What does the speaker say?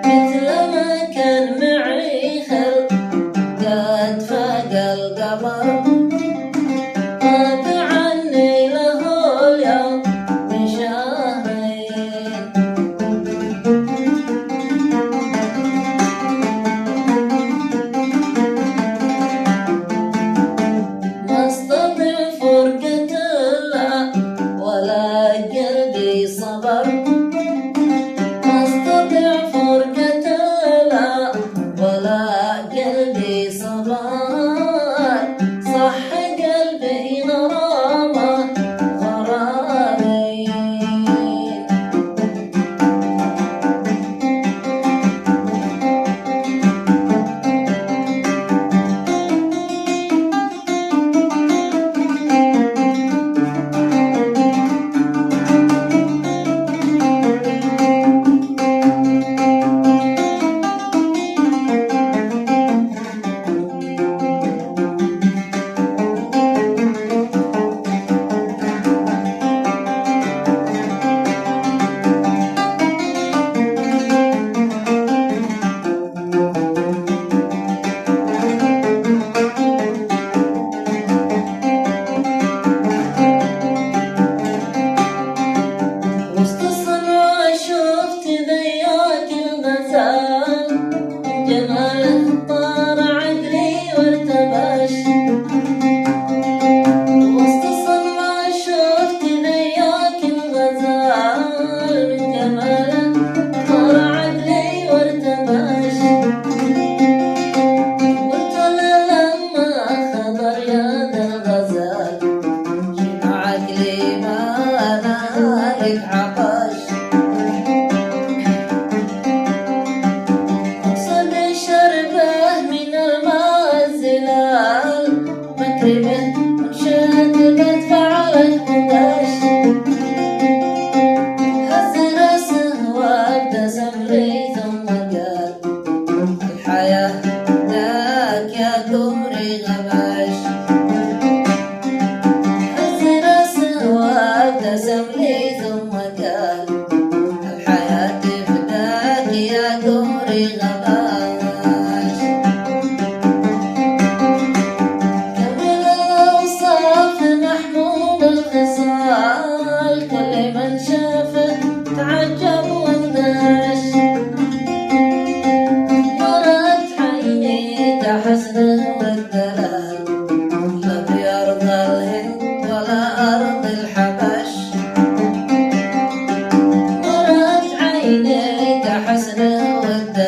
مثل ما كان معي خل قد فاق القمر غاب عني له اليوم من شهرين ما استطيع فرقة الله ولا قلبي صبر ما استطيع فرقة الله ولا قلبي صبر صح قلبي غرامه غرامي جماله طار عقلي وارتبش وسط الصنعة شفت ذياك الغزال من جماله طار عقلي وارتبش قلت له لما خضر يا ذا الغزال شيل عقلي ما ذلك عطش مكرمة شدقت فعلت قداش هز راسه وابتسم لي ثم قال الحياة ذاك يا قمري غباش هز راسه وابتسم لي ثم قال الحياة فداك يا قمري غباش كل من شافه تعجب واندهش مرت عيني كحسنه والدلال لا في أرض الهند ولا أرض الحبش مرت عيني كحسنه والدلال